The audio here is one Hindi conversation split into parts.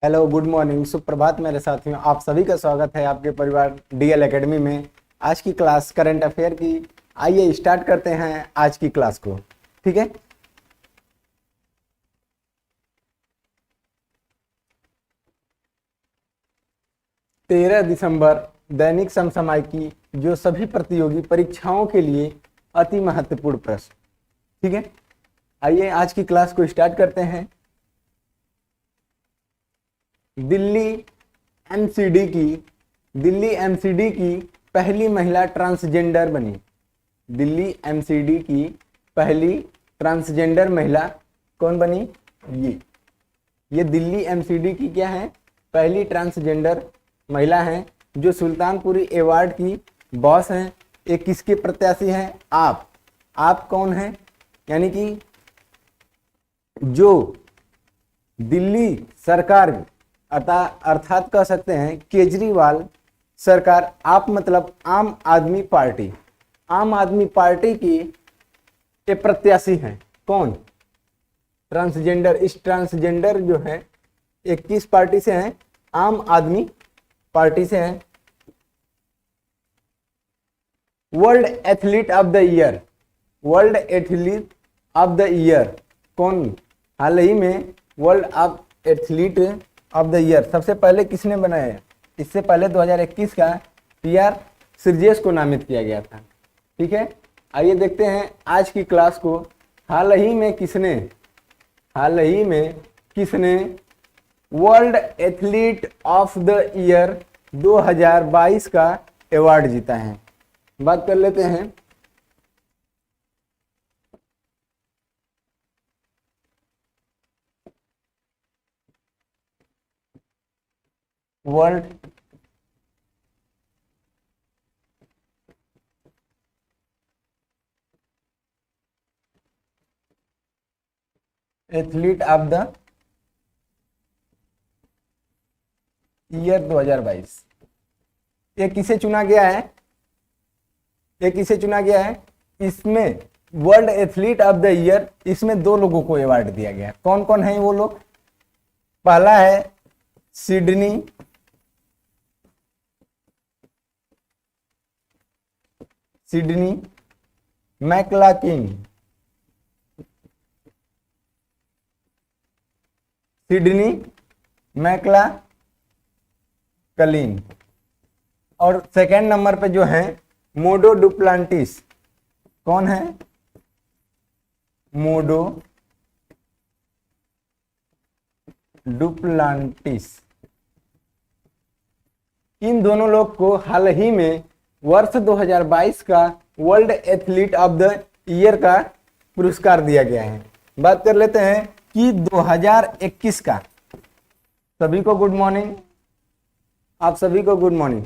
हेलो, गुड मॉर्निंग, सुप्रभात मेरे साथियों। आप सभी का स्वागत है आपके परिवार डीएल एकेडमी में। आज की क्लास करंट अफेयर की। आइए स्टार्ट करते हैं आज की क्लास को। ठीक है। तेरह दिसंबर दैनिक समसामयिकी, जो सभी प्रतियोगी परीक्षाओं के लिए अति महत्वपूर्ण प्रश्न। ठीक है। आइए आज की क्लास को स्टार्ट करते हैं। दिल्ली एमसीडी की पहली महिला ट्रांसजेंडर बनी। दिल्ली एमसीडी की पहली ट्रांसजेंडर महिला कौन बनी? ये दिल्ली एमसीडी की क्या है? पहली ट्रांसजेंडर महिला है, जो सुल्तानपुरी अवार्ड की बॉस हैं। ये किसके प्रत्याशी हैं? आप कौन हैं? यानी कि जो दिल्ली सरकार अर्थात कह सकते हैं केजरीवाल सरकार, आप मतलब आम आदमी पार्टी की ये प्रत्याशी हैं। कौन? ट्रांसजेंडर। इस ट्रांसजेंडर जो है ये किस पार्टी से हैं? आम आदमी पार्टी से हैं। World athlete of the year कौन? हाल ही में world athlete of the year सबसे पहले किसने बनाया? इससे पहले 2021 का PR श्रीजेश को नामित किया गया था। ठीक है। आइए देखते हैं आज की क्लास को। हाल ही में किसने world athlete of the year 2022 का अवार्ड जीता है? बात कर लेते हैं। World athlete of the year 2022 ये किसे चुना गया है? इसमें world athlete of the year, इसमें दो लोगों को अवार्ड दिया गया। कौन कौन है वो लोग? पहला है सिडनी मैकलाकिन। और सेकेंड नंबर पे जो है मोडो डुप्लांटिस। कौन है? मोडो डुप्लांटिस। इन दोनों लोग को हाल ही में वर्ष 2022 का world athlete of the year का पुरस्कार दिया गया है। बात कर लेते हैं कि 2021 का। सभी को गुड मॉर्निंग। आप सभी को गुड मॉर्निंग।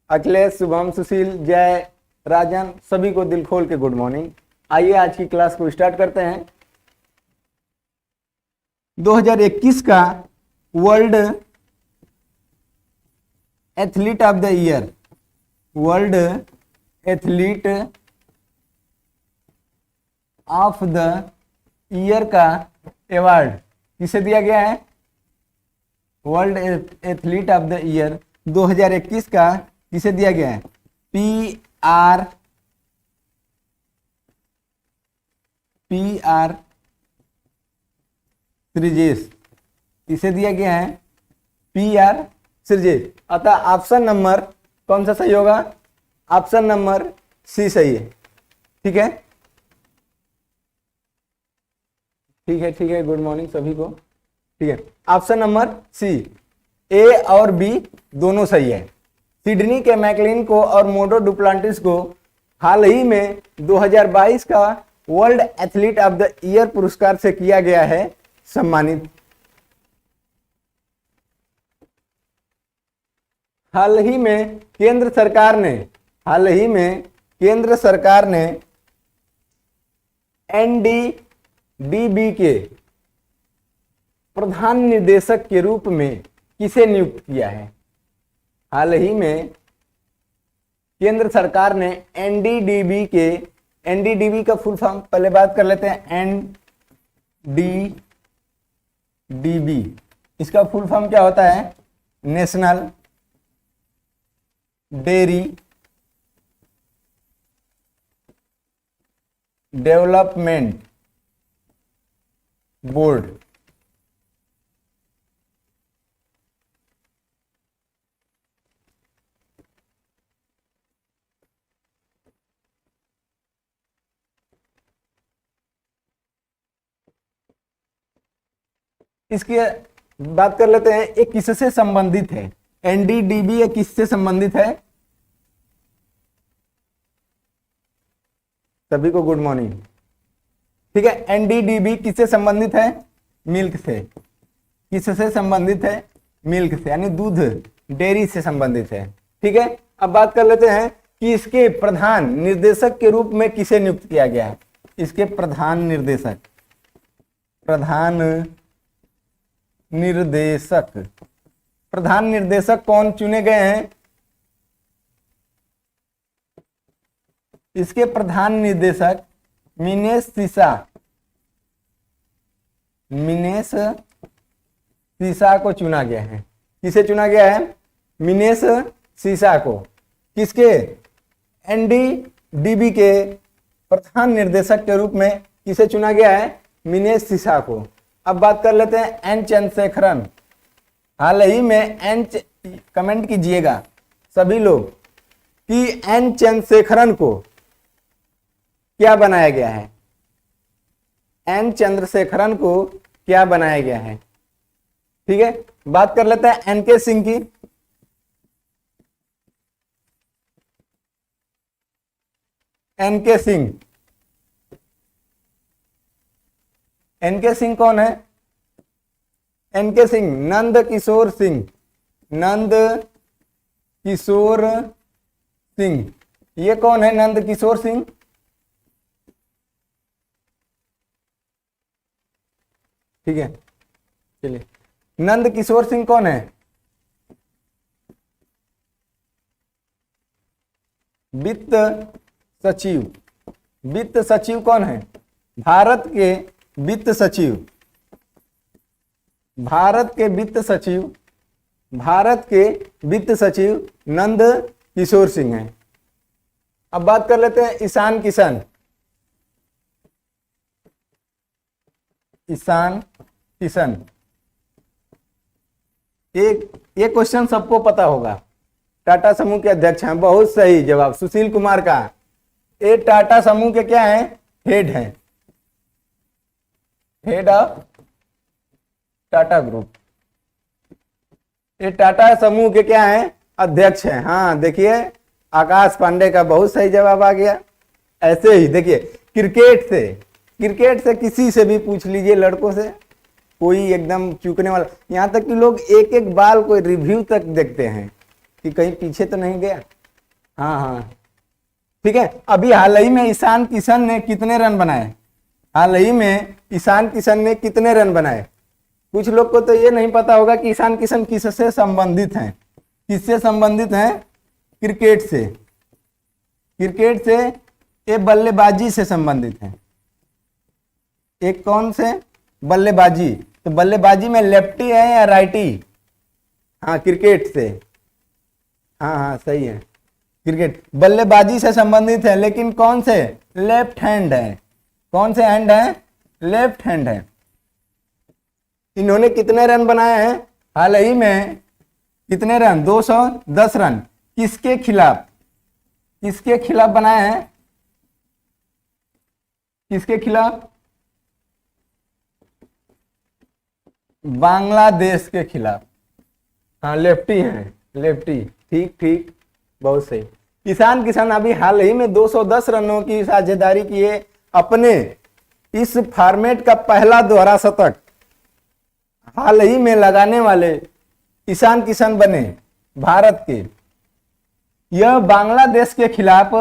अखिलेश, शुभम, सुशील, जय, राजन, सभी को दिल खोल के गुड मॉर्निंग। आइए आज की क्लास को स्टार्ट करते हैं। 2021 का world athlete of the year का अवार्ड किसे दिया गया है? World athlete of the year 2021 का किसे दिया गया है? PR श्रीजेश। किसे दिया गया है? PR श्रीजेश। अतः ऑप्शन नंबर कौन सा सही होगा? ऑप्शन नंबर C सही है। ठीक है। गुड मॉर्निंग सभी को। ठीक है। ऑप्शन नंबर C, A और B दोनों सही है। सिडनी के मैकलिन को और मोडो डुप्लांटिस को हाल ही में 2022 का world athlete of the year पुरस्कार से किया गया है सम्मानित। हाल ही में केंद्र सरकार ने NDDB के प्रधान निदेशक के रूप में किसे नियुक्त किया है? हाल ही में केंद्र सरकार ने एनडीडीबी का फुल फॉर्म पहले बात कर लेते हैं। एनडीडीबी इसका फुल फॉर्म क्या होता है? National dairy development board. इसकी बात कर लेते हैं, ये किससे संबंधित है? एनडीडीबी ये किससे संबंधित है? सभी को गुड मॉर्निंग। ठीक है, एनडीडीबी किससे संबंधित है? मिल्क से। किससे संबंधित है? मिल्क से, यानी दूध डेयरी से संबंधित है। ठीक है, अब बात कर लेते हैं कि इसके प्रधान निर्देशक के रूप में किसे नियुक्त किया गया है? इसके प्रधान निर्देशक, प्रधान निर्देशक कौन चुने गए हैं? इसके प्रधान निर्देशक मिनेश सीसा को चुना गया है। किसे चुना गया है? मिनेश सीसा को। किसके? एनडीडीबी के प्रधान निर्देशक के रूप में किसे चुना गया है? मिनेश सीसा को। अब बात कर लेते हैं एन चंद्रशेखरन। हाल ही में कमेंट कीजिएगा सभी लोग कि एन चंद्रशेखरन को क्या बनाया गया है? एन चंद्रशेखरन को क्या बनाया गया है? ठीक है, बात कर लेते हैं एनके सिंह की। एनके सिंह, एनके सिंह कौन है? एनके सिंह नंद किशोर सिंह, नंद किशोर सिंह। ये कौन है नंद किशोर सिंह? ठीक है, चलिए, नंद किशोर सिंह कौन है? वित्त सचिव। वित्त सचिव कौन है? भारत के वित्त सचिव, भारत के वित्त सचिव, भारत के वित्त सचिव नंद किशोर सिंह हैं। अब बात कर लेते हैं ईशान किशन। ईशान किशन, ये क्वेश्चन सबको पता होगा। टाटा समूह के अध्यक्ष हैं। बहुत सही जवाब सुशील कुमार का। ये टाटा समूह के क्या हैं? हेड हैं, हेड ऑफ टाटा ग्रुप। ये टाटा समूह के क्या हैं? अध्यक्ष हैं। हाँ देखिए, आकाश पांडे का बहुत सही जवाब आ गया। ऐसे ही देखिए, क्रिकेट से किसी से भी पूछ लीजिए, लड़कों से, कोई एकदम चूकने वाला, यहाँ तक कि लोग एक एक बाल को रिव्यू तक देखते हैं कि कहीं पीछे तो नहीं गया। हाँ, ठीक है। अभी हाल ही में ईशान किशन ने कितने रन बनाए? हाल ही में ईशान किशन ने कितने रन बनाए? कुछ लोग को तो ये नहीं पता होगा कि ईशान किशन किससे संबंधित हैं। किससे संबंधित हैं? क्रिकेट से। क्रिकेट से, ये बल्लेबाजी से संबंधित है। एक कौन से? बल्लेबाजी। तो बल्लेबाजी में लेफ्टी है या राइटी? हाँ, क्रिकेट से। हाँ सही है, क्रिकेट बल्लेबाजी से संबंधित है, लेकिन कौन से? लेफ्ट हैंड है। कौन से हैंड है? लेफ्ट हैंड है। इन्होंने कितने रन बनाए हैं हाल ही में? कितने रन? 210 रन। किसके खिलाफ? किसके खिलाफ बनाए हैं? किसके खिलाफ? बांग्लादेश के खिलाफ। हाँ, लेफ्टी हैं, लेफ्टी। ठीक, बहुत सही। ईशान किशन अभी हाल ही में 210 रनों की साझेदारी किए। अपने इस फॉर्मेट का पहला दोहरा शतक हाल ही में लगाने वाले ईशान किशन बने भारत के। यह बांग्लादेश के खिलाफ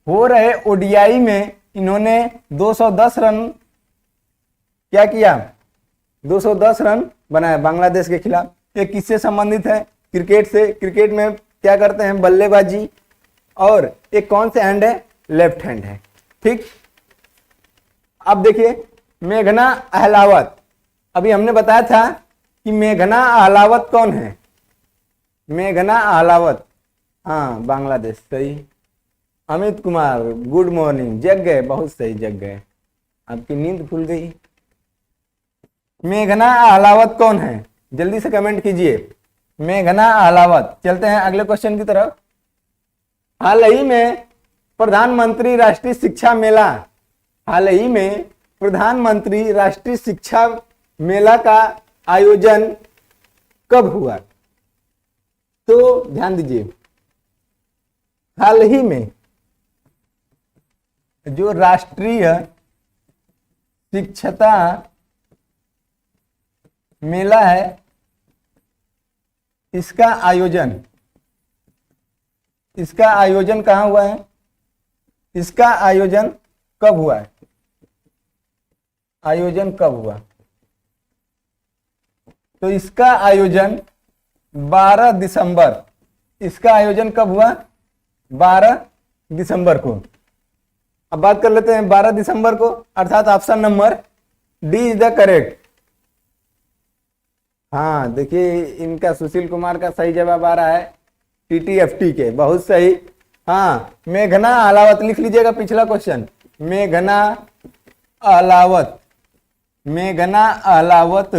हो रहे ओडीआई में इन्होंने 210 रन क्या किया? 210 रन बनाया बांग्लादेश के खिलाफ। ये किससे संबंधित है? क्रिकेट से। क्रिकेट में क्या करते हैं? बल्लेबाजी। और एक कौन से हैंड है? लेफ्ट हैंड है। ठीक। अब देखिए, मेघना अहलावत, अभी हमने बताया था कि मेघना अहलावत कौन है? मेघना अहलावत, हाँ बांग्लादेश, सही। अमित कुमार गुड मॉर्निंग, जग गए, बहुत सही जग गए, आपकी नींद खुल गई। मेघना अहलावत कौन है? जल्दी से कमेंट कीजिए, मेघना अहलावत। चलते हैं अगले क्वेश्चन की तरफ। हाल ही में प्रधानमंत्री राष्ट्रीय शिक्षा मेला, हाल ही में प्रधानमंत्री राष्ट्रीय शिक्षा मेला का आयोजन कब हुआ? तो ध्यान दीजिए, हाल ही में जो राष्ट्रीय शिक्षता मेला है, इसका आयोजन कहाँ हुआ है? इसका आयोजन कब हुआ है? आयोजन कब हुआ? तो इसका आयोजन 12 दिसंबर, इसका आयोजन कब हुआ? 12 दिसंबर को। अब बात कर लेते हैं 12 दिसंबर को, अर्थात option number D is the correct. हाँ देखिए, इनका सुशील कुमार का सही जवाब आ रहा है TTFT के, बहुत सही। हाँ, मेघना अहलावत लिख लीजिएगा, पिछला क्वेश्चन, मेघना अहलावत, मेघना अहलावत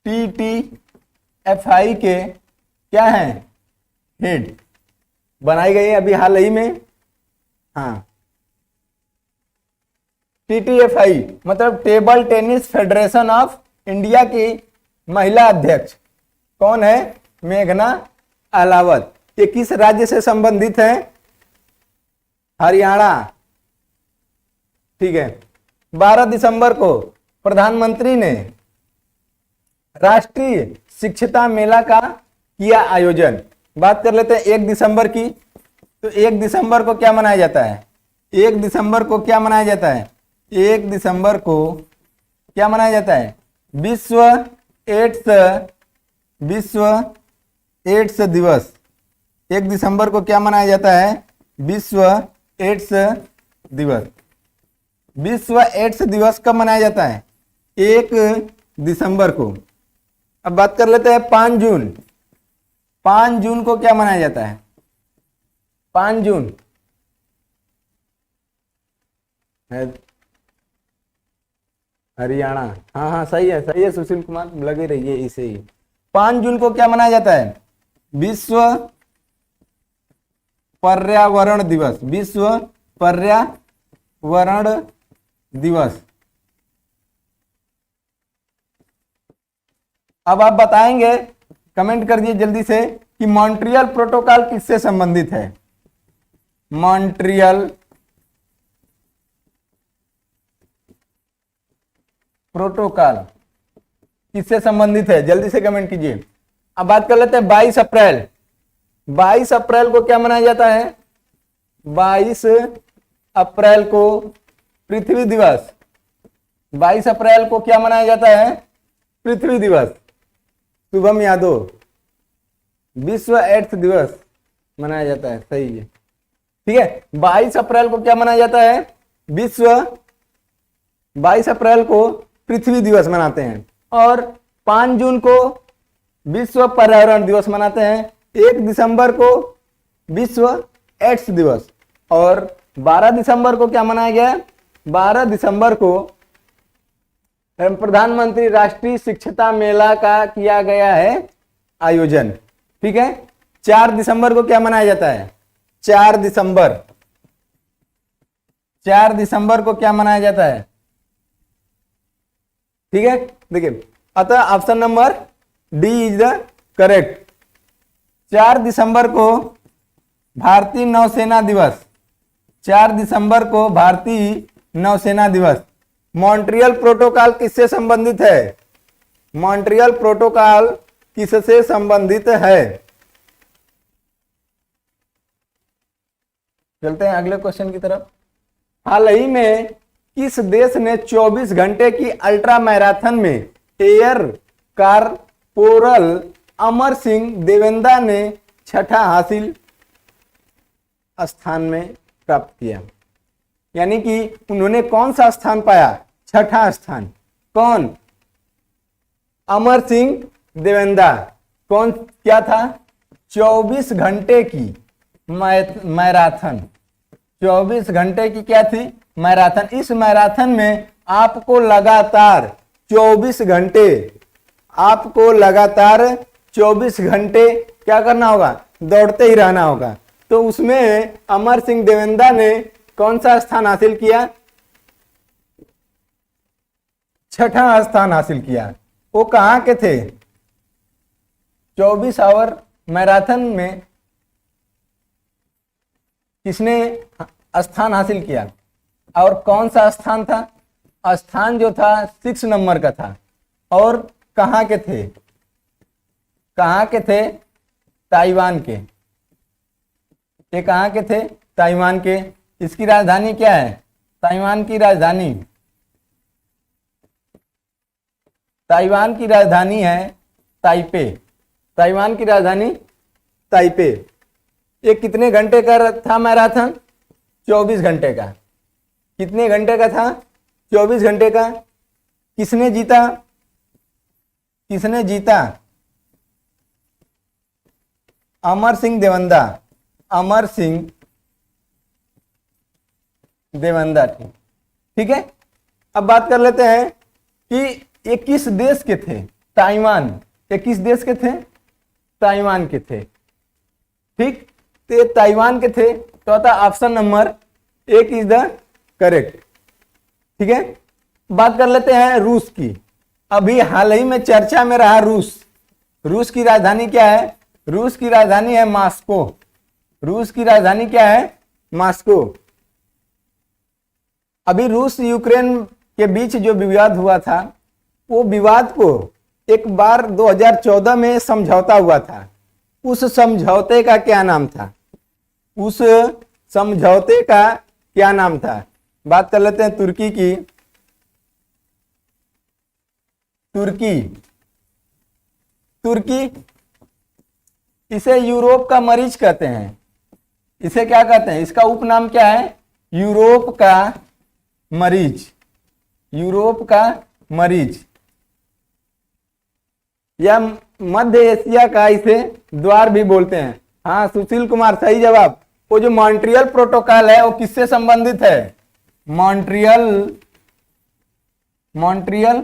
TTFI के क्या है? हेड बनाई गई है अभी हाल ही में। हाँ, TTFI मतलब table tennis federation of India की महिला अध्यक्ष कौन है? मेघना अहलावत। ये किस राज्य से संबंधित है? हरियाणा, ठीक है। 12 दिसंबर को प्रधानमंत्री ने राष्ट्रीय शिक्षता मेला का किया आयोजन। बात कर लेते हैं 1 दिसंबर की। तो 1 दिसंबर को क्या मनाया जाता है? 1 दिसंबर को क्या मनाया जाता है? 1 दिसंबर को क्या मनाया जाता है? विश्व एड्स दिवस। 1 दिसंबर को क्या मनाया जाता है? विश्व एड्स दिवस। विश्व एड्स दिवस कब मनाया जाता है? 1 दिसंबर को। अब बात कर लेते हैं 5 जून। 5 जून को क्या मनाया जाता है? 5 जून हरियाणा, हाँ हाँ सही है सुशील कुमार, लगे रहिए इसे ही। 5 जून को क्या मनाया जाता है? विश्व पर्यावरण दिवस। विश्व पर्यावरण दिवस। अब आप बताएंगे, कमेंट कर दिए जल्दी से कि मॉन्ट्रियल प्रोटोकॉल किससे संबंधित है? मॉन्ट्रियल प्रोटोकॉल किससे संबंधित है? जल्दी से कमेंट कीजिए। अब बात कर लेते हैं 22 अप्रैल। 22 अप्रैल को क्या मनाया जाता है? 22 अप्रैल को पृथ्वी दिवस। 22 अप्रैल को क्या मनाया जाता है? पृथ्वी दिवस। शुभम यादव, विश्व एड्स दिवस मनाया जाता है, सही है, ठीक है। 22 अप्रैल को क्या मनाया जाता है? 22 अप्रैल को पृथ्वी दिवस मनाते हैं। और 5 जून को विश्व पर्यावरण दिवस मनाते हैं। 1 दिसंबर को विश्व एड्स दिवस। और 12 दिसंबर को क्या मनाया गया? 12 दिसंबर को प्रधानमंत्री राष्ट्रीय शिक्षता मेला का किया गया है आयोजन, ठीक है। 4 दिसंबर को क्या मनाया जाता है? 4 दिसंबर, 4 दिसंबर को क्या मनाया जाता है? ठीक है, देखिए, अतः option number D is the correct. 4 दिसंबर को भारतीय नौसेना दिवस। 4 दिसंबर को भारतीय नौसेना दिवस। मॉन्ट्रियल प्रोटोकॉल किससे संबंधित है? मॉन्ट्रियल प्रोटोकॉल किससे संबंधित है? चलते हैं अगले क्वेश्चन की तरफ। हाल ही में किस देश ने 24 घंटे की अल्ट्रा मैराथन में एयर कारपोरल अमर सिंह देवेंदा ने 6ठा हासिल स्थान में प्राप्त किया? यानी कि उन्होंने कौन सा स्थान पाया? 6ठा स्थान। कौन? अमर सिंह देवेंदा कौन क्या था? 24 घंटे की मैराथन। 24 घंटे की क्या थी? मैराथन। इस मैराथन में आपको लगातार 24 घंटे, आपको लगातार 24 घंटे क्या करना होगा? दौड़ते ही रहना होगा। तो उसमें अमर सिंह देवेंदा ने कौन सा स्थान हासिल किया? 6वां स्थान हासिल किया। वो कहाँ के थे? 24 आवर मैराथन में किसने स्थान हासिल किया? और कौन सा स्थान था? स्थान जो था 6 नंबर का था। और कहाँ के थे? कहाँ के थे? ताइवान के। ये कहाँ के थे? ताइवान के। इसकी राजधानी क्या है? ताइवान की राजधानी, ताइवान की राजधानी है ताइपे। ताइवान की राजधानी ताइपे। ये कितने घंटे का था मैराथन? 24 घंटे का। कितने घंटे का था? 24 घंटे का। किसने जीता? किसने जीता? अमर सिंह देवेंदा। अमर सिंह देवेंदा। ठीक है। अब बात कर लेते हैं कि ये किस देश के थे? ताइवान। ये किस देश के थे? ताइवान के थे। ठीक, तो ये ताइवान के थे। तो आता option number 1 is the correct. ठीक है। बात कर लेते हैं रूस की। अभी हाल ही में चर्चा में रहा रूस। रूस की राजधानी क्या है? रूस की राजधानी है मॉस्को। रूस की राजधानी क्या है? मॉस्को। अभी रूस यूक्रेन के बीच जो विवाद हुआ था, वो विवाद को एक बार 2014 में समझौता हुआ था। उस समझौते का क्या नाम था? उस समझौते का क्या नाम था? बात कर लेते हैं तुर्की की। तुर्की, तुर्की इसे यूरोप का मरीज कहते हैं। इसे क्या कहते हैं? इसका उपनाम क्या है? यूरोप का मरीज। यूरोप का मरीज या मध्य एशिया का इसे द्वार भी बोलते हैं। हाँ सुशील कुमार, सही जवाब। वो जो मॉन्ट्रियल प्रोटोकॉल है वो किससे संबंधित है? Montreal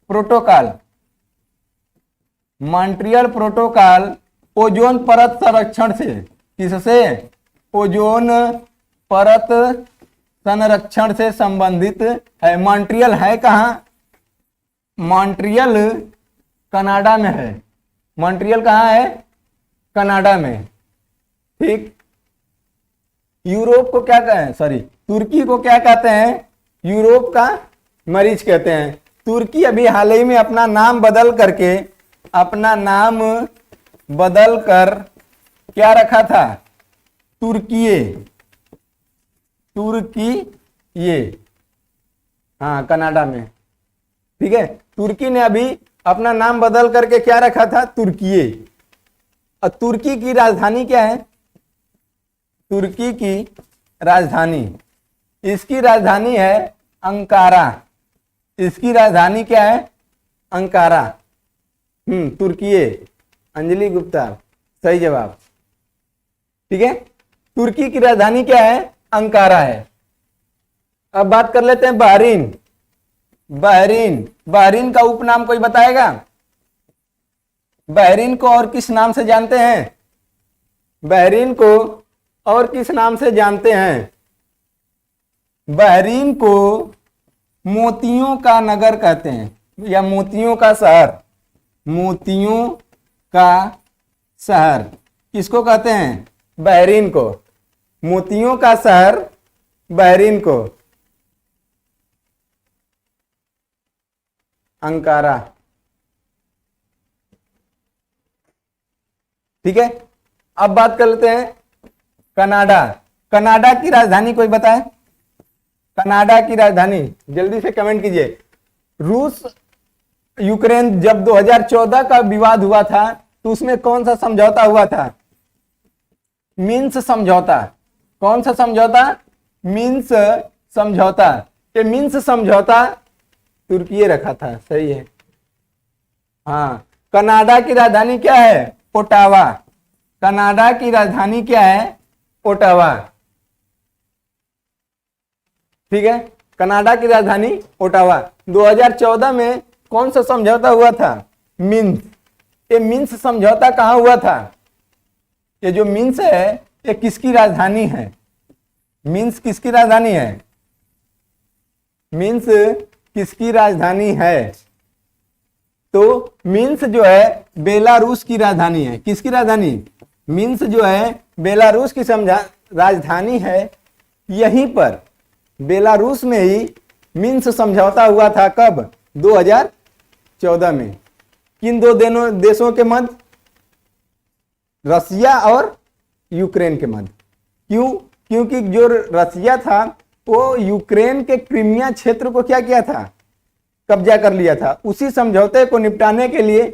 protocol. Montreal protocol ozone परत संरक्षण से, किससे? ओजोन परत संरक्षण से संबंधित है। मॉन्ट्रियल है कहाँ? मॉन्ट्रियल कनाडा में है। मॉन्ट्रियल कहाँ है? कनाडा में। ठीक। यूरोप को क्या कहें? सॉरी, तुर्की को क्या कहते हैं? यूरोप का मरीज कहते हैं। तुर्की अभी हाल ही में अपना नाम बदल कर क्या रखा था? तुर्कीये। तुर्कीये। हाँ, कनाडा में। ठीक है। तुर्की ने अभी अपना नाम बदल करके क्या रखा था? तुर्कीये। और तुर्की की राजधानी क्या है? तुर्की की राजधानी, इसकी राजधानी है अंकारा। इसकी राजधानी क्या है? अंकारा। तुर्कीये। अंजलि गुप्ता, सही जवाब। ठीक है। तुर्की की राजधानी क्या है? अंकारा है। अब बात कर लेते हैं बहरीन। बहरीन, बहरीन का उपनाम कोई बताएगा? बहरीन को और किस नाम से जानते हैं? बहरीन को और किस नाम से जानते हैं? बहरीन को मोतियों का नगर कहते हैं या मोतियों का शहर। मोतियों का शहर किसको कहते हैं? बहरीन को। मोतियों का शहर बहरीन को अंकारा। ठीक है। अब बात कर लेते हैं कनाडा। कनाडा की राजधानी कोई बताए? कनाडा की राजधानी जल्दी से कमेंट कीजिए। रूस यूक्रेन जब 2014 का विवाद हुआ था तो उसमें कौन सा समझौता हुआ था? मिन्स समझौता। कौन सा समझौता? मिन्स समझौता। ये मिन्स समझौता तुर्की रखा था। सही है। हाँ, कनाडा की राजधानी क्या है? ओटावा। कनाडा की राजधानी क्या है? ओटावा। ठीक है, कनाडा की राजधानी ओटावा। 2014 में कौन सा समझौता हुआ था? मिन्स। ये मिन्स समझौता कहाँ हुआ था? ये जो मिन्स है ये किसकी राजधानी है? मिन्स किसकी राजधानी है? मिन्स किसकी राजधानी है? तो मिन्स जो है बेलारूस की राजधानी है। किसकी राजधानी? मिन्स जो है बेलारूस की राजधानी है। यहीं पर बेलारूस में ही मिन्स समझौता हुआ था। कब? 2014 में। किन दो देशों के मध्य? रसिया और यूक्रेन के मध्य। क्यों? क्योंकि जो रसिया था वो यूक्रेन के क्रीमिया क्षेत्र को क्या किया था? कब्जा कर लिया था। उसी समझौते को निपटाने के लिए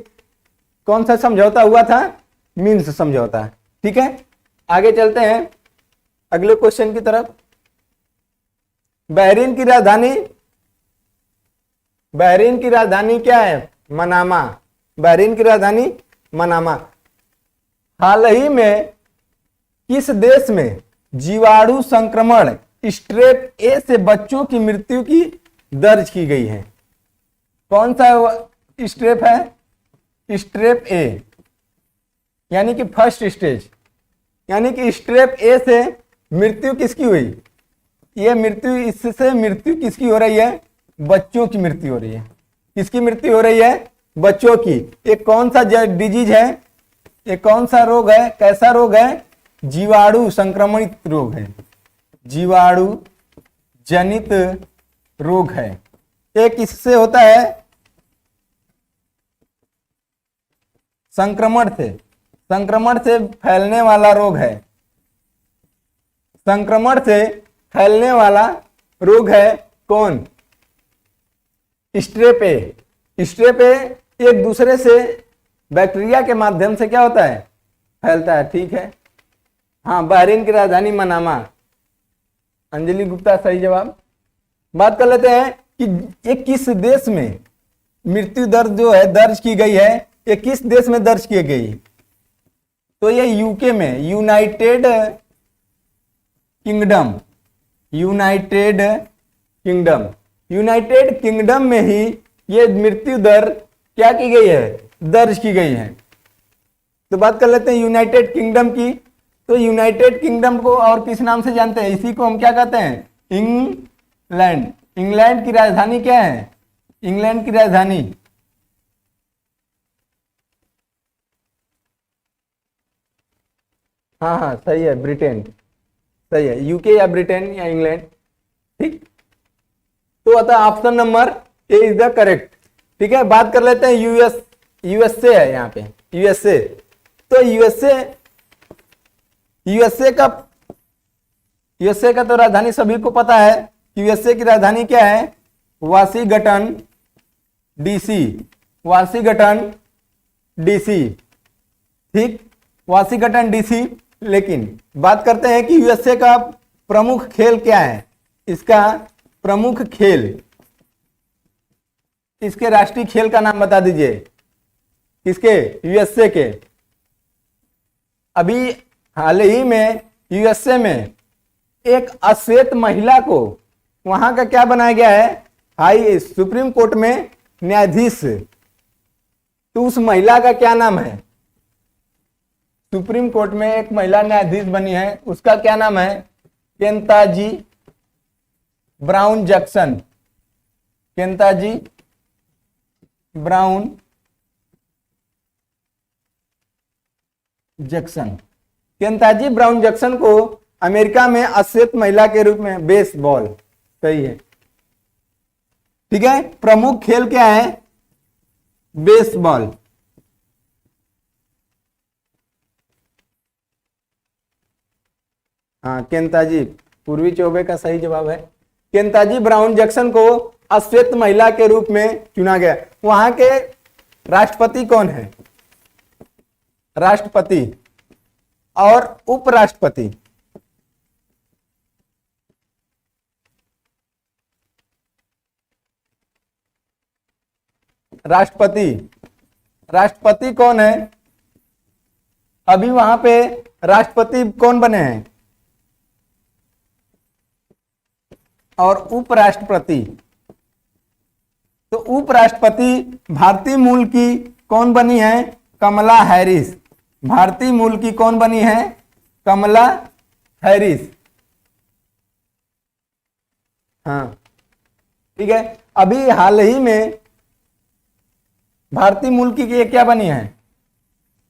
कौन सा समझौता हुआ था? मिन्स समझौता। ठीक है, आगे चलते हैं अगले क्वेश्चन की तरफ। बहरीन की राजधानी क्या है? मनामा। बहरीन की राजधानी मनामा। हाल ही में किस देश में जीवाणु संक्रमण स्ट्रेप ए से बच्चों की मृत्यु की दर्ज की गई है? कौन सा स्ट्रेप है? स्ट्रेप ए, यानी कि फर्स्ट स्टेज। यानी कि स्ट्रेप ए से मृत्यु किसकी हुई? ये मृत्यु, इससे मृत्यु किसकी हो रही है? बच्चों की मृत्यु हो रही है। किसकी मृत्यु हो रही है? बच्चों की। ये कौन सा डिजीज है? ये कौन सा रोग है? कैसा रोग है? जीवाणु संक्रमणित रोग है। जीवाणु जनित रोग है। ये किससे होता है? संक्रमण से फैलने वाला रोग है। संक्रमण से फैलने वाला रोग है। कौन? स्ट्रेप ए। स्ट्रेप ए एक दूसरे से बैक्टीरिया के माध्यम से क्या होता है? फैलता है। ठीक है, हाँ, बहरीन की राजधानी मनामा। अंजलि गुप्ता सही जवाब। बात कर लेते हैं कि ये किस देश में मृत्यु दर जो है दर्ज की गई है? ये किस देश में दर्ज की गई? तो ये यूके में, यूनाइटेड किंगडम में ही ये मृत्यु दर क्या की गई है? दर्ज की गई है। तो बात कर लेते हैं यूनाइटेड किंगडम की। तो यूनाइटेड किंगडम को और किस नाम से जानते हैं? इसी को हम क्या कहते हैं? इंग्लैंड। इंग्लैंड की राजधानी क्या है? इंग्लैंड की राजधानी हाँ सही है, ब्रिटेन। सही है, यूके या ब्रिटेन या इंग्लैंड। ठीक, तो आता है option number A is the correct. ठीक है, बात कर लेते हैं यूएसए है यहाँ पे, यूएसए। तो यूएसए का तो राजधानी सभी को पता है। यूएसए की राजधानी क्या है? Washington DC. Washington DC. ठीक, वाशिंगटन डीसी। लेकिन बात करते हैं कि यूएसए का प्रमुख खेल क्या है? इसका प्रमुख खेल, इसके राष्ट्रीय खेल का नाम बता दीजिए। किसके? यूएसए के। अभी हाल ही में यूएसए में एक अश्वेत महिला को वहां का क्या बनाया गया है? हाई सुप्रीम कोर्ट में न्यायाधीश। तो उस महिला का क्या नाम है? सुप्रीम कोर्ट में एक महिला न्यायाधीश बनी है, उसका क्या नाम है? Ketanji Brown Jackson. Ketanji Brown Jackson. Ketanji Brown Jackson को अमेरिका में अश्वेत महिला के रूप में बेसबॉल। सही है। ठीक है, प्रमुख खेल क्या है? बेसबॉल। हाँ, केंताजी पूर्वी चौबे का सही जवाब है। केंताजी ब्राउन जैक्सन को अश्वेत महिला के रूप में चुना गया। वहां के राष्ट्रपति कौन है? राष्ट्रपति और उपराष्ट्रपति। राष्ट्रपति राष्ट्रपति कौन है? अभी वहां पे राष्ट्रपति कौन बने हैं? और उपराष्ट्रपति। तो उपराष्ट्रपति भारतीय मूल की कौन बनी है? कमला हैरिस। भारतीय मूल की कौन बनी है? कमला हैरिस। हाँ ठीक है। अभी हाल ही में भारतीय मूल की ये क्या बनी है?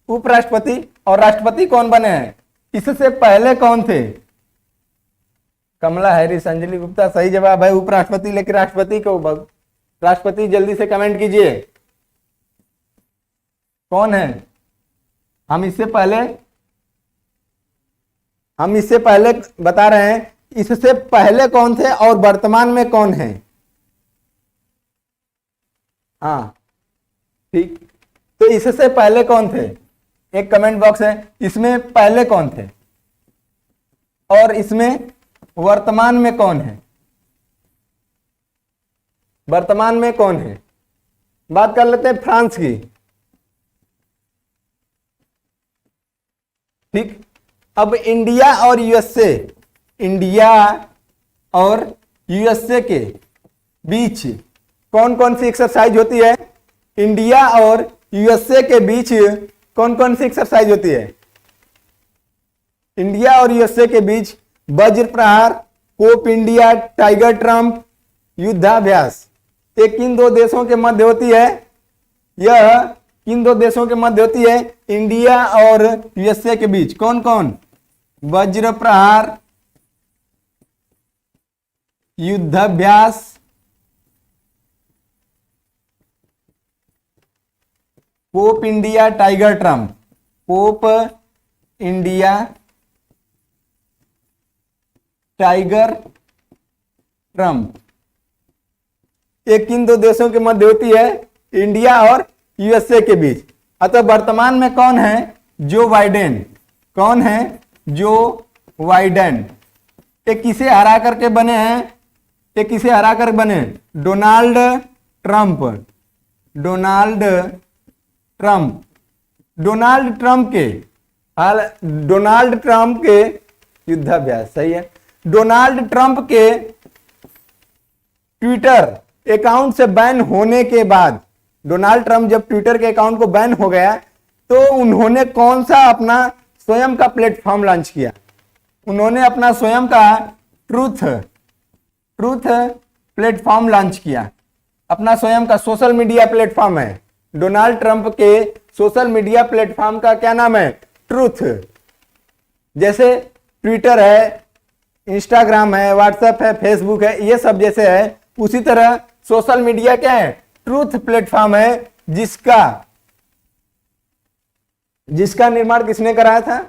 उपराष्ट्रपति। और राष्ट्रपति कौन बने हैं? इससे पहले कौन थे? कमला हैरिस। अंजलि गुप्ता सही जवाब है, उपराष्ट्रपति। लेकिन राष्ट्रपति को, राष्ट्रपति जल्दी से कमेंट कीजिए कौन है? हम इससे पहले बता रहे हैं, इससे पहले कौन थे और वर्तमान में कौन है? हाँ ठीक। तो इससे पहले कौन थे? एक कमेंट बॉक्स है, इसमें पहले कौन थे और इसमें वर्तमान में कौन है? वर्तमान में कौन है? बात कर लेते हैं फ्रांस की। ठीक। अब इंडिया और यूएसए के बीच कौन कौन सी एक्सरसाइज होती है? इंडिया और यूएसए के बीच कौन कौन सी एक्सरसाइज होती है? इंडिया और यूएसए के बीच वज्र प्रहार, कोप इंडिया, टाइगर ट्रंप, युद्धाभ्यास। ये किन दो देशों के मध्य होती है? यह किन दो देशों के मध्य होती है? इंडिया और यूएसए के बीच। कौन कौन? Vajra Prahar, Yudhabhyas, Cope India, Tiger Triumph. Cope India, Tiger Triumph. एक किन दो देशों के मध्य होती है? इंडिया और यूएसए के बीच। अतः वर्तमान में कौन है? Joe Biden. कौन है? Joe Biden. ये किसे हरा करके बने हैं? ये किसे हरा कर बने? Donald Trump. डोनाल्ड ट्रंप के युद्धाभ्यास। सही है। डोनाल्ड ट्रंप के ट्विटर अकाउंट से बैन होने के बाद, डोनाल्ड ट्रंप जब ट्विटर के अकाउंट को बैन हो गया तो उन्होंने कौन सा अपना स्वयं का प्लेटफॉर्म लॉन्च किया? उन्होंने अपना स्वयं का ट्रूथ प्लेटफॉर्म लॉन्च किया। अपना स्वयं का सोशल मीडिया प्लेटफॉर्म है। डोनाल्ड ट्रंप के सोशल मीडिया प्लेटफॉर्म का क्या नाम है? ट्रूथ। जैसे ट्विटर है, इंस्टाग्राम है, व्हाट्सएप है, फेसबुक है, ये सब जैसे है, उसी तरह सोशल मीडिया क्या है? ट्रूथ प्लेटफॉर्म है, जिसका निर्माण किसने कराया था?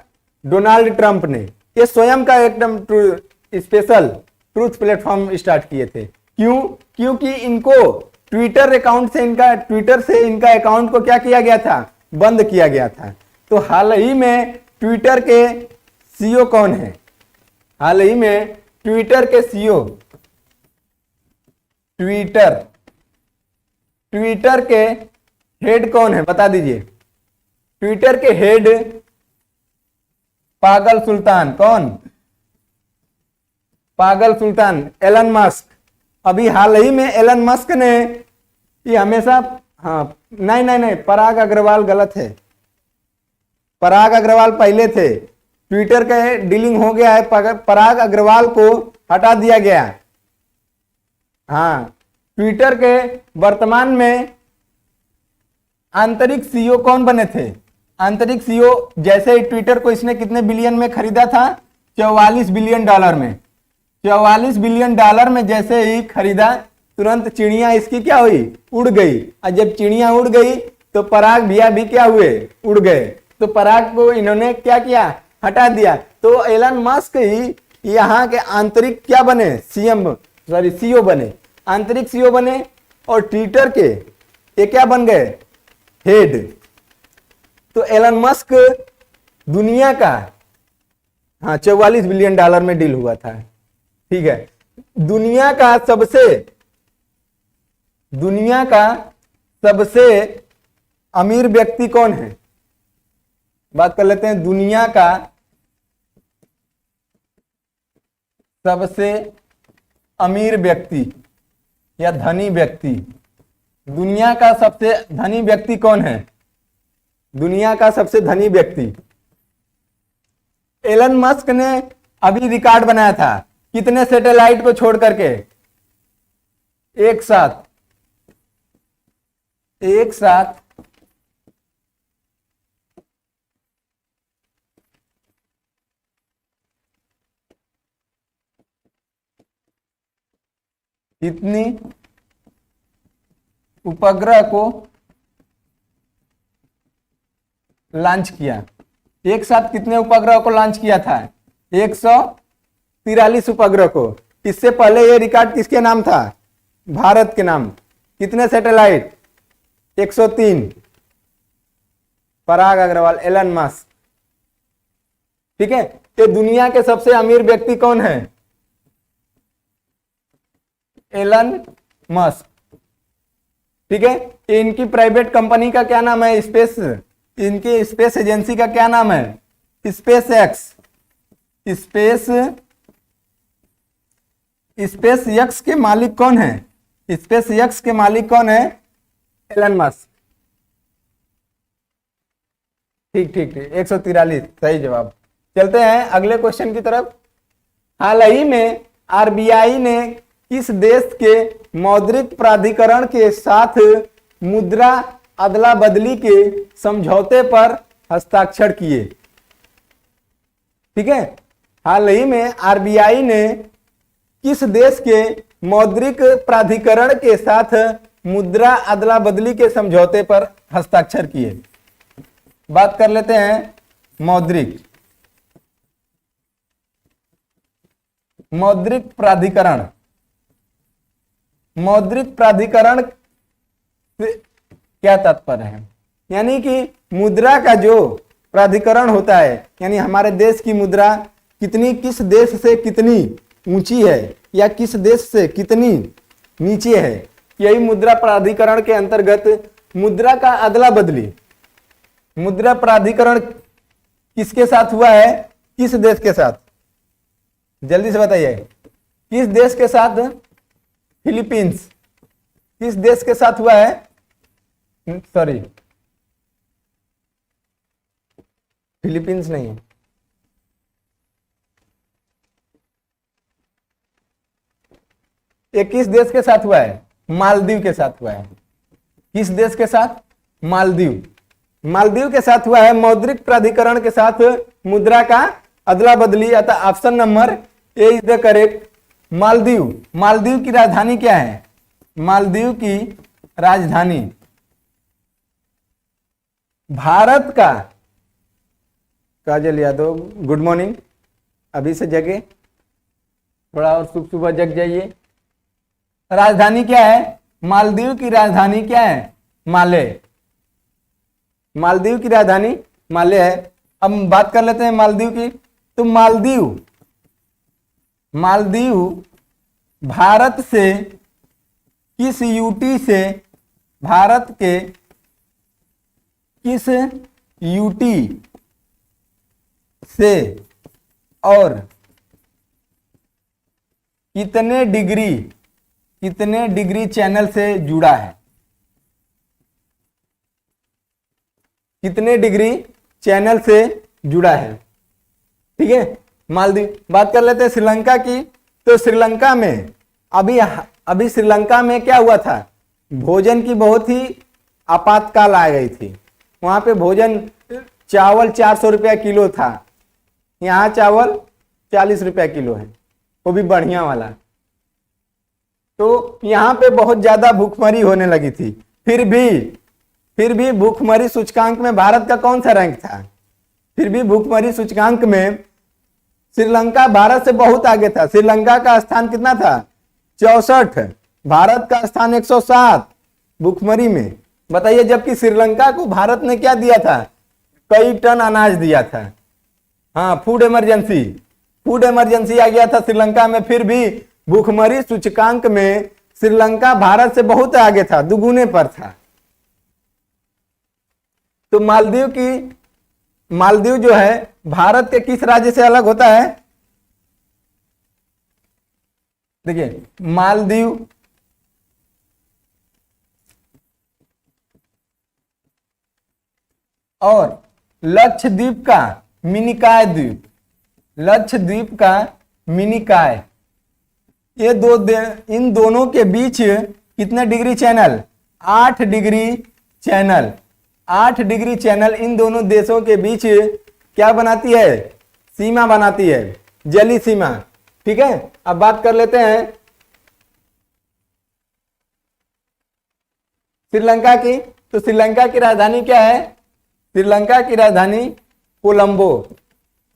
डोनाल्ड ट्रंप ने। ये स्वयं का एकदम स्पेशल ट्रूथ प्लेटफॉर्म स्टार्ट किए थे। क्यों? क्योंकि इनको ट्विटर से इनका अकाउंट को क्या किया गया था? बंद किया गया था। तो हाल ही में ट्विटर के सीईओ कौन है? हाल ही में ट्विटर के सीईओ, ट्विटर के हेड कौन है? बता दीजिए। ट्विटर के हेड पागल सुल्तान। कौन? पागल सुल्तान, एलन मस्क। अभी हाल ही में एलन मस्क ने, ये हमेशा, हाँ नहीं, पराग अग्रवाल गलत है। पराग अग्रवाल पहले थे। ट्विटर का डीलिंग हो गया है, पराग अग्रवाल को हटा दिया गया। हाँ, ट्विटर के वर्तमान में आंतरिक सीईओ कौन बने थे? आंतरिक सीईओ, जैसे ही ट्विटर को इसने कितने बिलियन में खरीदा था? 44 बिलियन डॉलर में। 44 बिलियन डॉलर में जैसे ही खरीदा, तुरंत चिड़िया इसकी क्या हुई? उड़ गई। और जब चिड़िया उड़ गई तो पराग भैया भी क्या हुए? उड़ गए। तो पराग को इन्होंने क्या किया? हटा दिया। तो एलन मस्क ही यहाँ के आंतरिक क्या बने? सीईओ बने, आंतरिक सीईओ बने। और ट्विटर के ये क्या बन गए? हेड। तो एलन मस्क दुनिया का, हाँ, 44 बिलियन डॉलर में डील हुआ था। ठीक है। दुनिया का सबसे अमीर व्यक्ति कौन है? बात कर लेते हैं दुनिया का सबसे अमीर व्यक्ति या धनी व्यक्ति। दुनिया का सबसे धनी व्यक्ति कौन है? दुनिया का सबसे धनी व्यक्ति एलन मस्क ने अभी रिकॉर्ड बनाया था, कितने सैटेलाइट को छोड़ करके एक साथ कितनी उपग्रह को लॉन्च किया? एक साथ कितने उपग्रह को लॉन्च किया था? 143 उपग्रह को। इससे पहले ये रिकॉर्ड किसके नाम था? भारत के नाम। कितने सैटेलाइट? 103। पराग अग्रवाल, एलन मस्क। ठीक है, ये दुनिया के सबसे अमीर व्यक्ति कौन है? Elon Musk. ठीक है, इनकी प्राइवेट कंपनी का क्या नाम है? इनकी स्पेस एजेंसी का क्या नाम है? Space x. स्पेस एक्स के मालिक कौन है? स्पेस एक्स के मालिक कौन है? Elon Musk. ठीक 143 सही जवाब। चलते हैं अगले क्वेश्चन की तरफ। हाल ही में आरबीआई ने किस देश के मौद्रिक प्राधिकरण के साथ मुद्रा अदला बदली के समझौते पर हस्ताक्षर किए? ठीक है, हाल ही में आरबीआई ने किस देश के मौद्रिक प्राधिकरण के साथ मुद्रा अदला बदली के समझौते पर हस्ताक्षर किए? बात कर लेते हैं मौद्रिक प्राधिकरण। मौद्रिक प्राधिकरण से क्या तात्पर्य है? यानी कि मुद्रा का जो प्राधिकरण होता है, यानी हमारे देश की मुद्रा किस देश से कितनी ऊंची है या किस देश से कितनी नीचे है, यही मुद्रा प्राधिकरण के अंतर्गत मुद्रा का अदला बदली। मुद्रा प्राधिकरण किसके साथ हुआ है? किस देश के साथ? जल्दी से बताइए, किस देश के साथ? फिलीपींस। किस देश के साथ हुआ है? सॉरी, फिलीपींस नहीं है, ये किस देश के साथ हुआ है? मालदीव के साथ हुआ है। किस देश के साथ? मालदीव। मालदीव के साथ हुआ है मौद्रिक प्राधिकरण के साथ मुद्रा का अदला बदली। अतः option number A is the correct. Maldives. Maldives की राजधानी क्या है? मालदीव की राजधानी भारत का, काजल यादव गुड मॉर्निंग, अभी से जगे, थोड़ा और सुबह जग जाइए। राजधानी क्या है? मालदीव की राजधानी क्या है? माले। मालदीव की राजधानी माले है। अब बात कर लेते हैं मालदीव की। तो मालदीव भारत से किस यूटी से, भारत के किस यूटी से और कितने डिग्री चैनल से जुड़ा है? कितने डिग्री चैनल से जुड़ा है? ठीक है, मालदीव। बात कर लेते हैं श्रीलंका की। तो श्रीलंका में अभी श्रीलंका में क्या हुआ था? भोजन की बहुत ही आपातकाल आ गई थी। वहां पे भोजन, चावल 400 रुपया किलो था, यहाँ चावल 40 रुपया किलो है, वो भी बढ़िया वाला। तो यहाँ पे बहुत ज्यादा भूखमरी होने लगी थी। फिर भी भूखमरी सूचकांक में भारत का कौन सा रैंक था? फिर भी भूखमरी सूचकांक में श्रीलंका भारत से बहुत आगे था। श्रीलंका का स्थान कितना था? 64। भारत का स्थान 107 भूखमरी में। बताइए, जबकि श्रीलंका को भारत ने क्या दिया था? कई टन अनाज दिया था। हाँ, फूड इमरजेंसी आ गया था श्रीलंका में। फिर भी भूखमरी सूचकांक में श्रीलंका भारत से बहुत आगे था, दुगुने पर था। तो मालदीव जो है भारत के किस राज्य से अलग होता है? देखिए, मालदीव और लक्षद्वीप का मिनिकॉय द्वीप, लक्षद्वीप का मिनिकॉय, ये इन दोनों के बीच कितने degree channel? 8 degree channel. 8 degree channel in दोनों देशों के बीच क्या बनाती है? सीमा बनाती है, जलीय सीमा। ठीक है, अब बात कर लेते हैं श्रीलंका की। तो श्रीलंका की राजधानी क्या है? श्रीलंका की राजधानी कोलंबो।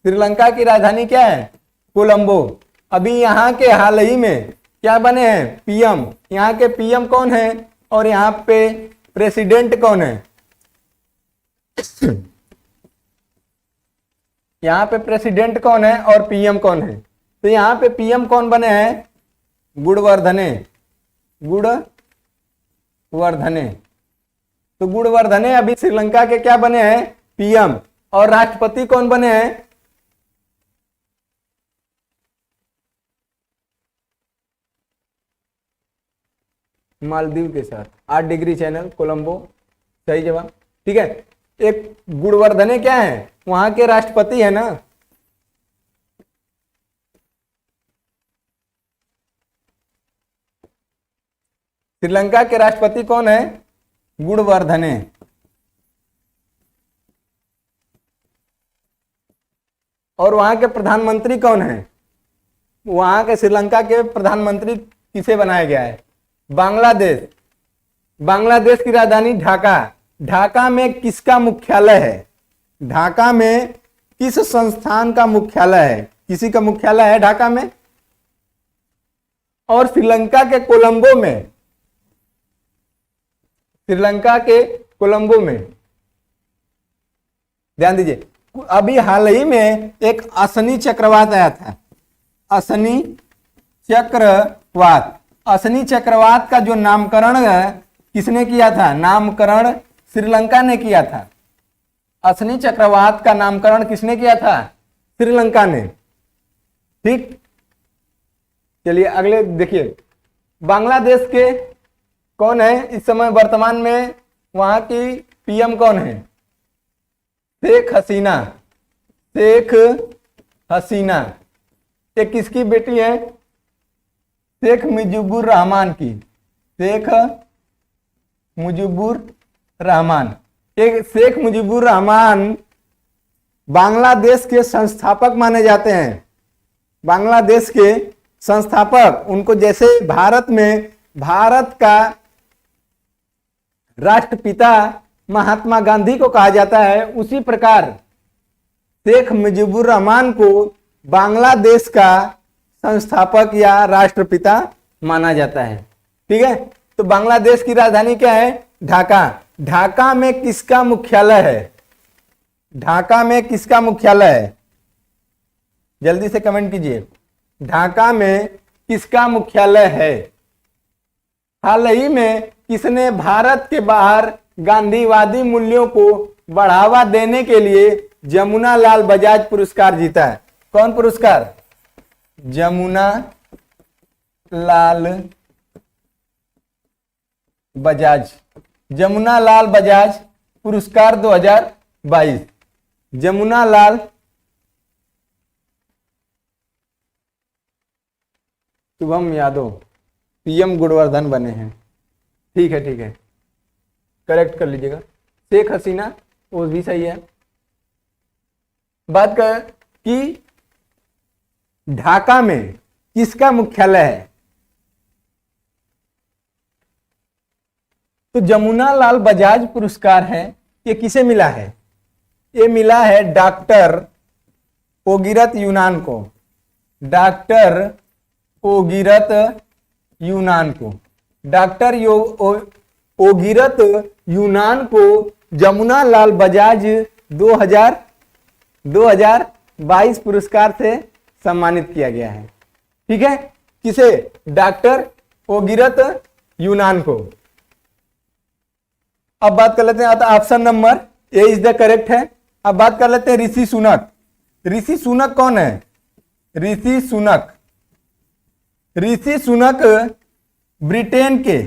श्रीलंका की राजधानी क्या है? कोलंबो। अभी यहाँ के हाल ही में क्या बने हैं? पीएम। यहाँ के पीएम कौन है और यहाँ पे प्रेसिडेंट कौन है? यहाँ पे प्रेसिडेंट कौन है और पीएम कौन है? तो यहाँ पे पीएम कौन बने हैं? गुणवर्धने। गुणवर्धने। तो गुणवर्धने अभी श्रीलंका के क्या बने हैं? पीएम। और राष्ट्रपति कौन बने हैं? मालदीव के साथ 8 डिग्री चैनल, कोलंबो। सही जवाब। ठीक है, एक गुणवर्धने क्या है? वहां के राष्ट्रपति है ना। श्रीलंका के राष्ट्रपति कौन है? गुणवर्धने। और वहां के प्रधानमंत्री कौन है? वहां के श्रीलंका के प्रधानमंत्री किसे बनाया गया है? बांग्लादेश। बांग्लादेश की राजधानी ढाका। ढाका में किसका मुख्यालय है? ढाका में किस संस्थान का मुख्यालय है? किसी का मुख्यालय है ढाका में। और श्रीलंका के कोलंबो में, श्रीलंका के कोलंबो में ध्यान दीजिए, अभी हाल ही में एक असनी चक्रवात आया था। असनी चक्रवात। असनी चक्रवात का जो नामकरण किसने किया था? नामकरण श्रीलंका ने किया था। असनी चक्रवात का नामकरण किसने किया था? श्रीलंका ने। ठीक, चलिए अगले देखिए, बांग्लादेश के कौन है इस समय वर्तमान में? वहां की पीएम कौन है? शेख हसीना। शेख हसीना। ये किसकी बेटी है? शेख मुजीबुर रहमान की। शेख मुजीबुर रहमान। एक शेख मुजीबुर रहमान बांग्लादेश के संस्थापक माने जाते हैं। बांग्लादेश के संस्थापक, उनको जैसे भारत में भारत का राष्ट्रपिता महात्मा गांधी को कहा जाता है, उसी प्रकार शेख मुजीबुर रहमान को बांग्लादेश का संस्थापक या राष्ट्रपिता माना जाता है। ठीक है, तो बांग्लादेश की राजधानी क्या है? ढाका। ढाका में किसका मुख्यालय है? ढाका में किसका मुख्यालय है? जल्दी से कमेंट कीजिए, ढाका में किसका मुख्यालय है? हाल ही में किसने भारत के बाहर गांधीवादी मूल्यों को बढ़ावा देने के लिए जमुना लाल बजाज पुरस्कार जीता है? कौन पुरस्कार? जमुना लाल बजाज। जमुना लाल बजाज पुरस्कार 2022। जमुना लाल शुभम यादव पीएम गुणवर्धन बने हैं। ठीक है, ठीक है, करेक्ट कर लीजिएगा। शेख हसीना वो भी सही है। बात कर कि ढाका में किसका मुख्यालय है? तो जमुना लाल बजाज पुरस्कार है, ये किसे मिला है? ये मिला है डॉक्टर ओगिरत यूनान को। डॉक्टर ओगिरत यूनान को। डॉक्टर ओगिरत यूनान को जमुना लाल बजाज 2022 पुरस्कार से सम्मानित किया गया है। ठीक है, किसे? डॉक्टर ओगिरत यूनान को। अब बात कर लेते हैं option number A is the correct है। अब बात कर लेते हैं ऋषि सुनक। ऋषि सुनक कौन है? ऋषि सुनक, ऋषि सुनक ब्रिटेन के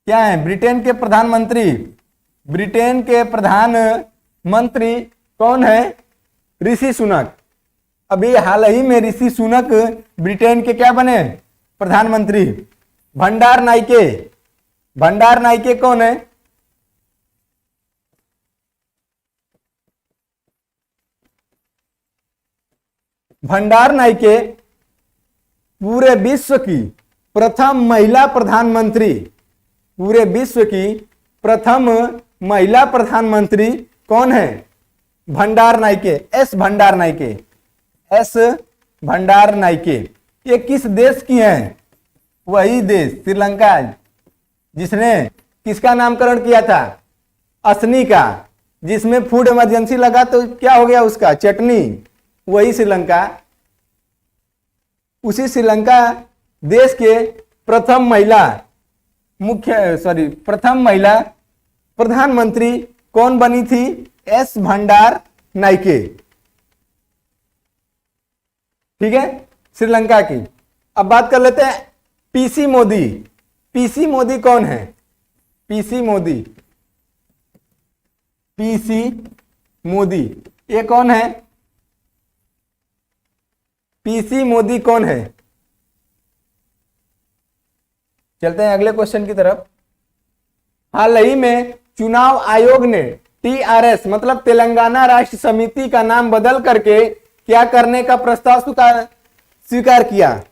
क्या है? ब्रिटेन के प्रधानमंत्री, ब्रिटेन के प्रधानमंत्री कौन है? ऋषि सुनक। अभी हाल ही में ऋषि सुनक ब्रिटेन के क्या बने? प्रधानमंत्री। भंडार नाइके, भंडार नाइके कौन है? भंडार नाइके पूरे विश्व की प्रथम महिला प्रधानमंत्री, पूरे विश्व की प्रथम महिला प्रधानमंत्री कौन है? भंडार नाइके, एस भंडार नाइके, एस भंडार नाइके। ये किस देश की हैं? वही देश श्रीलंका, जिसने किसका नामकरण किया था? असनी का। जिसमें फूड इमरजेंसी लगा तो क्या हो गया उसका? चटनी। वही श्रीलंका। उसी श्रीलंका देश के प्रथम महिला प्रथम महिला प्रधानमंत्री कौन बनी थी? एस भंडार नाइके। ठीक है, श्रीलंका की। अब बात कर लेते हैं पीसी मोदी। पीसी मोदी कौन है? पीसी मोदी, पीसी मोदी ये कौन है? पीसी मोदी कौन है? चलते हैं अगले क्वेश्चन की तरफ। हाल ही में चुनाव आयोग ने टीआरएस मतलब तेलंगाना राष्ट्र समिति का नाम बदल करके क्या करने का प्रस्ताव स्वीकार किया?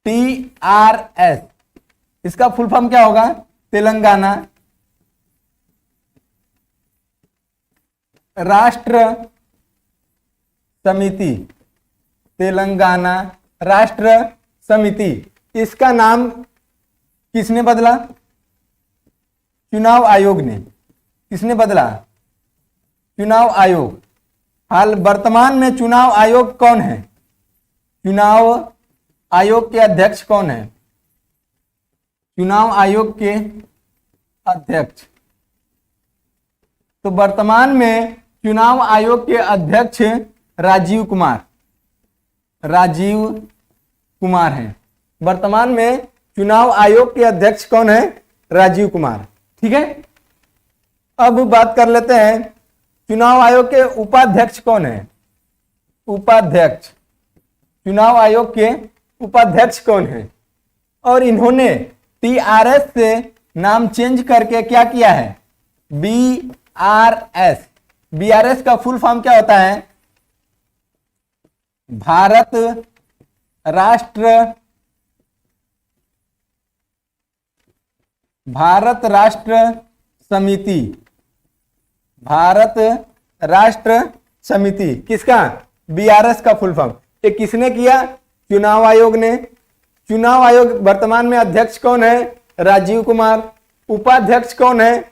टीआरएस, इसका फुल फॉर्म क्या होगा? तेलंगाना राष्ट्र समिति, तेलंगाना राष्ट्र समिति। इसका नाम किसने बदला? चुनाव आयोग ने। किसने बदला? चुनाव आयोग। हाल वर्तमान में चुनाव आयोग कौन है? चुनाव आयोग के अध्यक्ष कौन है? चुनाव आयोग के अध्यक्ष, तो वर्तमान में चुनाव आयोग के अध्यक्ष राजीव कुमार, राजीव कुमार हैं। वर्तमान में चुनाव आयोग के अध्यक्ष कौन है? राजीव कुमार। ठीक है, अब बात कर लेते हैं चुनाव आयोग के उपाध्यक्ष कौन है? उपाध्यक्ष, चुनाव आयोग के उपाध्यक्ष कौन है? और इन्होंने टीआरएस से नाम चेंज करके क्या किया है? बीआरएस। बीआरएस का फुल फॉर्म क्या होता है? भारत राष्ट्र समिति, भारत राष्ट्र समिति। किसका? बीआरएस का फुल फॉर्म। ये किसने किया? चुनाव आयोग ने। चुनाव आयोग वर्तमान में अध्यक्ष कौन है? राजीव कुमार। उपाध्यक्ष कौन है?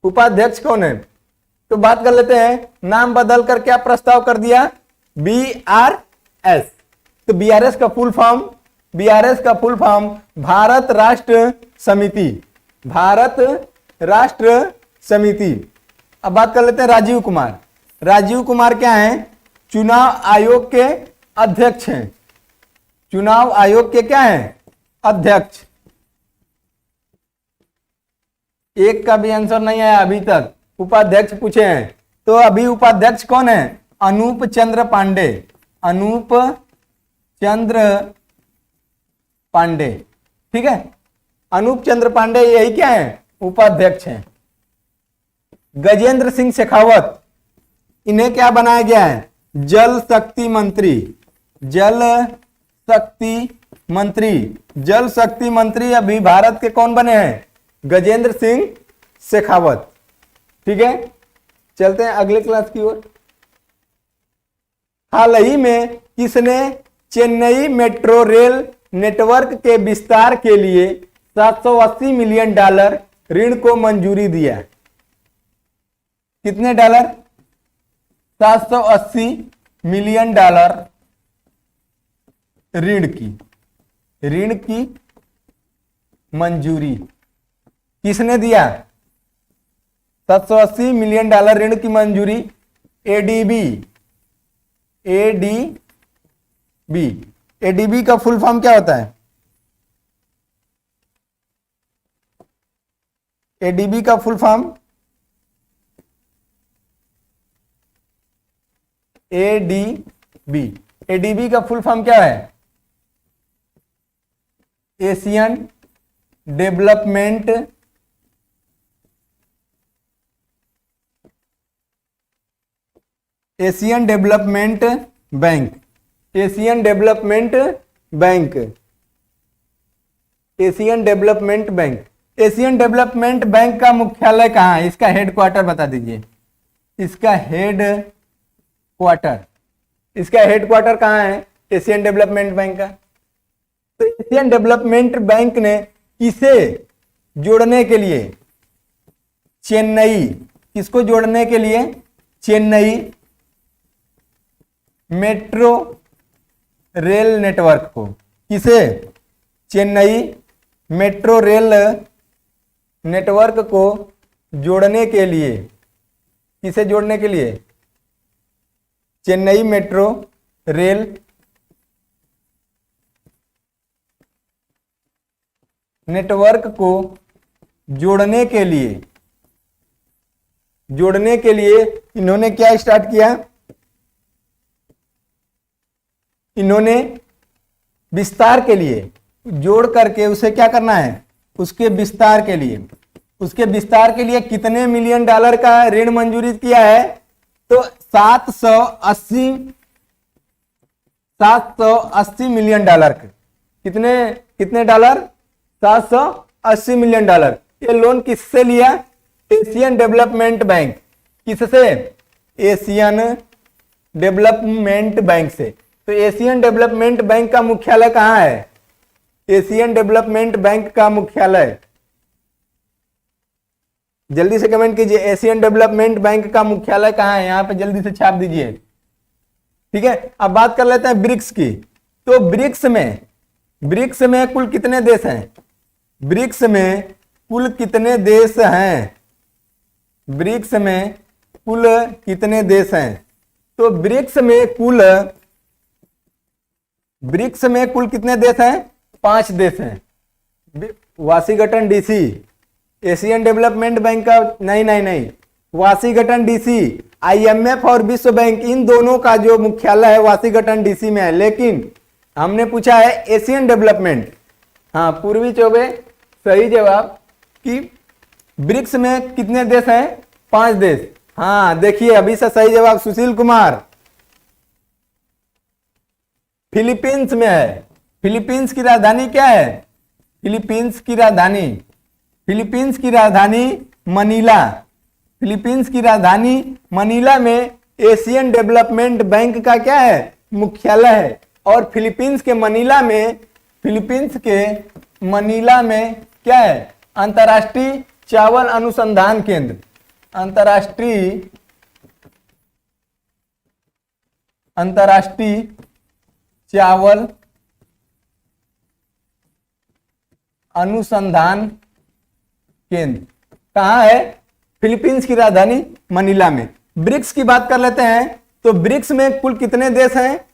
उपाध्यक्ष कौन है? तो बात कर लेते हैं, नाम बदल कर क्या प्रस्ताव कर दिया? बीआरएस। तो बीआरएस का फुल फॉर्म, बीआरएस का फुल फॉर्म भारत राष्ट्र समिति, भारत राष्ट्र समिति। अब बात कर लेते हैं राजीव कुमार। राजीव कुमार क्या है? चुनाव आयोग के अध्यक्ष हैं। चुनाव आयोग के क्या हैं? अध्यक्ष। एक का भी आंसर नहीं आया अभी तक, उपाध्यक्ष पूछे हैं। तो अभी उपाध्यक्ष कौन है? अनूप चंद्र पांडे, अनूप चंद्र पांडे। ठीक है, अनूप चंद्र पांडे यही क्या है? उपाध्यक्ष हैं। गजेंद्र सिंह शेखावत, इन्हें क्या बनाया गया है? जल शक्ति मंत्री, जल शक्ति मंत्री। जल शक्ति मंत्री अभी भारत के कौन बने हैं? गजेंद्र सिंह शेखावत। ठीक है, चलते हैं अगले क्लास की ओर। हाल ही में किसने चेन्नई मेट्रो रेल नेटवर्क के विस्तार के लिए $780 मिलियन ऋण को मंजूरी दिया? कितने डॉलर? $780 मिलियन ऋण की मंजूरी। किसने दिया? 780 मिलियन डॉलर ऋण की मंजूरी एडीबी। एडीबी, एडीबी का फुल फॉर्म क्या होता है? एडीबी का फुल फॉर्म एडीबी, एडीबी का फुल फॉर्म क्या है? Asian development Asian development bank. Asian development bank, Asian development bank. Asian development bank का मुख्यालय कहाँ है? इसका हेडक्वार्टर बता दीजिए। इसका हेडक्वार्टर, इसका हेडक्वार्टर कहाँ है एशियन डेवलपमेंट बैंक का? तो एशियन डेवलपमेंट बैंक ने किसे जोड़ने के लिए? चेन्नई, किसको जोड़ने के लिए? चेन्नई मेट्रो रेल नेटवर्क को। किसे? चेन्नई मेट्रो रेल नेटवर्क को जोड़ने के लिए। किसे जोड़ने के लिए? चेन्नई मेट्रो रेल नेटवर्क को जोड़ने के लिए, जोड़ने के लिए इन्होंने क्या स्टार्ट किया? इन्होंने विस्तार के लिए, जोड़ करके उसे क्या करना है? उसके विस्तार के लिए, उसके विस्तार के लिए कितने मिलियन डॉलर का ऋण मंजूरी किया है? तो 780 मिलियन डॉलर। कितने कितने डॉलर? 780 million dollar. ये लोन किससे लिया? Asian development bank. किससे? एशियन डेवलपमेंट बैंक से। तो एशियन डेवलपमेंट बैंक का मुख्यालय कहाँ है? एशियन डेवलपमेंट बैंक का मुख्यालय, जल्दी से कमेंट कीजिए, एशियन डेवलपमेंट बैंक का मुख्यालय कहाँ है? यहां पे जल्दी से छाप दीजिए। ठीक है, अब बात कर लेते हैं ब्रिक्स की। तो ब्रिक्स में कुल कितने देश हैं? ब्रिक्स में कुल कितने देश हैं? ब्रिक्स में कुल कितने देश हैं? तो ब्रिक्स में कुल कितने देश हैं? 5 देश हैं। Washington DC, Asian development bank का नहीं, वाशिंगटन डीसी, आईएमएफ और विश्व बैंक, इन दोनों का जो मुख्यालय है वाशिंगटन डीसी में है। लेकिन हमने पूछा है एशियन डेवलपमेंट। हाँ, पूर्वी चौबे सही जवाब कि ब्रिक्स में कितने देश हैं? 5 देश। हाँ देखिए, अभी से सही जवाब सुशील कुमार फिलीपींस में है। फिलीपींस की राजधानी क्या है? फिलीपींस की राजधानी मनीला। फिलीपींस की राजधानी मनीला में एशियन डेवलपमेंट बैंक का क्या है? मुख्यालय है। और फिलीपींस के मनीला में क्या है? अंतर्राष्ट्रीय चावल अनुसंधान केंद्र। अंतर्राष्ट्रीय चावल अनुसंधान केंद्र कहाँ है? फिलीपींस की राजधानी मनीला में। ब्रिक्स की बात कर लेते हैं। तो ब्रिक्स में कुल कितने देश हैं?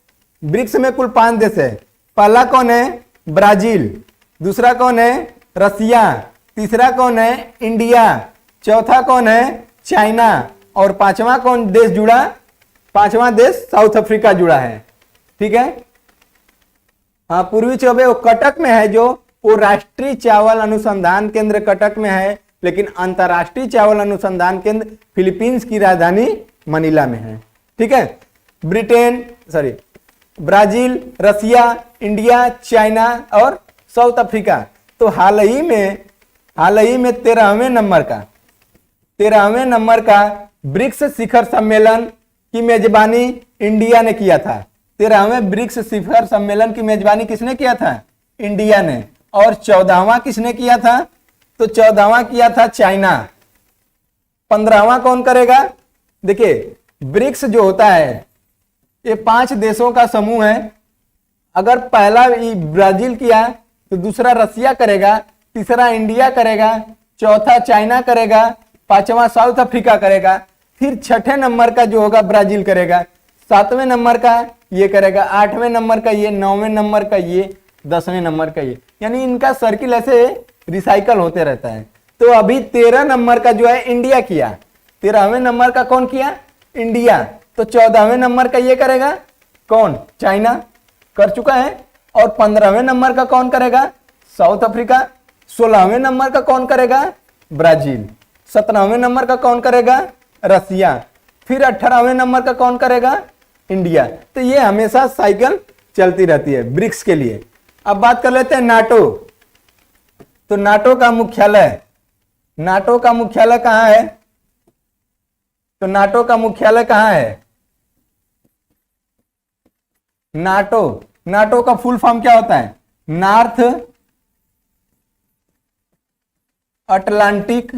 ब्रिक्स में कुल 5 देश है। पहला कौन है? ब्राजील। दूसरा कौन है? रसिया। तीसरा कौन है? इंडिया। चौथा कौन है? चाइना। और पांचवा कौन देश जुड़ा? पांचवा देश साउथ अफ्रीका जुड़ा है। ठीक है, हाँ पूर्वी चौबे वो कटक में है, वो राष्ट्रीय चावल अनुसंधान केंद्र कटक में है, लेकिन अंतर्राष्ट्रीय चावल अनुसंधान केंद्र फिलीपींस की राजधानी मनीला में है। ठीक है, ब्राजील, रसिया, इंडिया, चाइना और साउथ अफ्रीका। तो हाल ही में 13वें नंबर का ब्रिक्स शिखर सम्मेलन की मेजबानी इंडिया ने किया था। 13वें ब्रिक्स शिखर सम्मेलन की मेजबानी किसने किया था? इंडिया ने। और 14वां किसने किया था? तो 14वां किया था चाइना। 15वां कौन करेगा? देखिए, ब्रिक्स जो होता है ये 5 देशों का समूह है। अगर पहला ब्राजील किया तो दूसरा रसिया करेगा, तीसरा इंडिया करेगा, चौथा चाइना करेगा, पांचवा साउथ अफ्रीका करेगा, फिर छठे नंबर का जो होगा ब्राजील करेगा, सातवें नंबर का ये करेगा, आठवें नंबर का ये, नौवें नंबर का ये, 10वें नंबर का ये। यानी इनका सर्किल ऐसे रिसाइकल होते रहता है। तो अभी 13 नंबर का जो है इंडिया किया, 13वें नंबर का कौन किया? इंडिया। तो 14वें नंबर का ये करेगा कौन? चाइना कर चुका है। और 15वें नंबर का कौन करेगा? South Africa. 16वें नंबर का कौन करेगा? ब्राजील। 17वें नंबर का कौन करेगा? रसिया। फिर 18वें नंबर का कौन करेगा? इंडिया। तो ये हमेशा साइकिल चलती रहती है ब्रिक्स के लिए। अब बात कर लेते हैं नाटो। तो नाटो का मुख्यालय, नाटो का मुख्यालय कहां है? तो नाटो का मुख्यालय कहां है? नाटो, नाटो का फुल फॉर्म क्या होता है? North Atlantic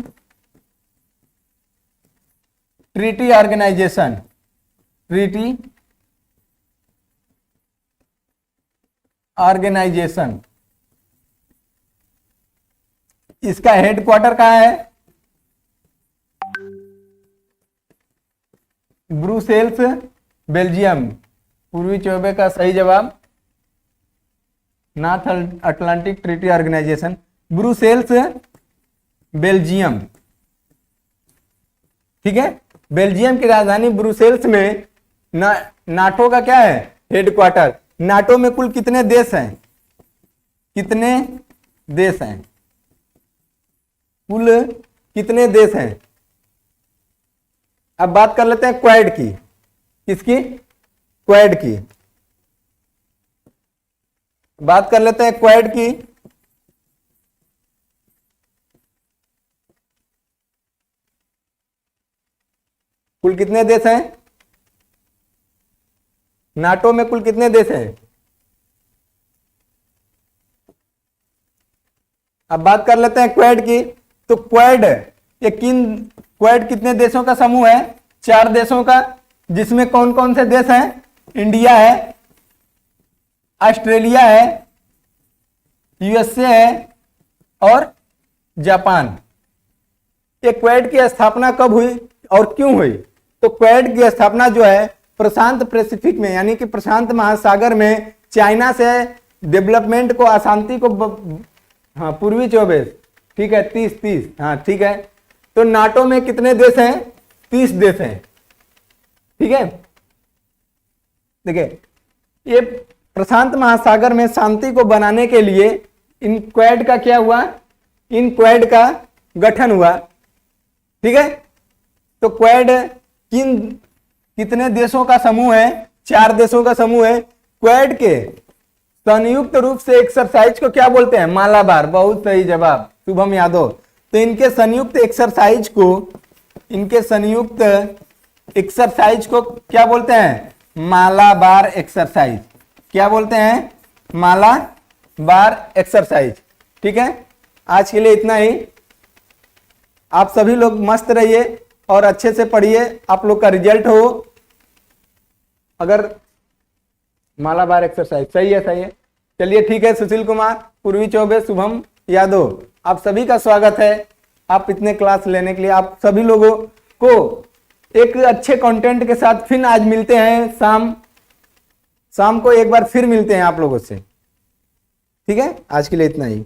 Treaty Organization. Treaty Organization, इसका हेडक्वार्टर कहां है? Brussels, Belgium. पूर्वी चौबे का सही जवाब North Atlantic Treaty Organization, Brussels, Belgium. ठीक है, बेल्जियम की राजधानी ब्रुसेल्स में नाटो का क्या है? हेडक्वार्टर। नाटो में कुल कितने देश हैं? कितने देश हैं? कुल कितने देश हैं? अब बात कर लेते हैं क्वाड की। किसकी? क्वाड की। बात कर लेते हैं क्वाड की। कुल कितने देश हैं? नाटो में कुल कितने देश हैं? अब बात कर लेते हैं क्वाड की। तो क्वाड क्वाड कितने देशों का समूह है? 4 देशों का। जिसमें कौन कौन से देश हैं? इंडिया है, ऑस्ट्रेलिया है, यूएसए है और जापान। ये क्वाड की स्थापना कब हुई और क्यों हुई? तो क्वाड की स्थापना जो है प्रशांत पैसिफिक में, यानी कि प्रशांत महासागर में चाइना से डेवलपमेंट को, अशांति को हाँ पूर्वी 24, ठीक है 30, हाँ ठीक है। तो नाटो में कितने देश हैं? 30 देश हैं। ठीक है, देखिए ये प्रशांत महासागर में शांति को बनाने के लिए इन क्वाड का क्या हुआ? इन क्वाड का गठन हुआ। ठीक है, तो क्वाड कितने देशों का समूह है? 4 देशों का समूह है। क्वाड के संयुक्त रूप से एक्सरसाइज को क्या बोलते हैं? मालाबार। बहुत सही जवाब शुभम यादव। तो इनके संयुक्त एक्सरसाइज को क्या बोलते हैं? मालाबार एक्सरसाइज। क्या बोलते हैं? मालाबार एक्सरसाइज। ठीक है, आज के लिए इतना ही। आप सभी लोग मस्त रहिए और अच्छे से पढ़िए। आप लोग का रिजल्ट हो अगर मालाबार एक्सरसाइज सही है, सही है। चलिए ठीक है, सुशील कुमार, पूर्वी चौबे, शुभम यादव, आप सभी का स्वागत है। आप इतने क्लास लेने के लिए आप सभी लोगों को एक अच्छे कंटेंट के साथ फिर आज मिलते हैं। शाम को एक बार फिर मिलते हैं आप लोगों से। ठीक है, आज के लिए इतना ही।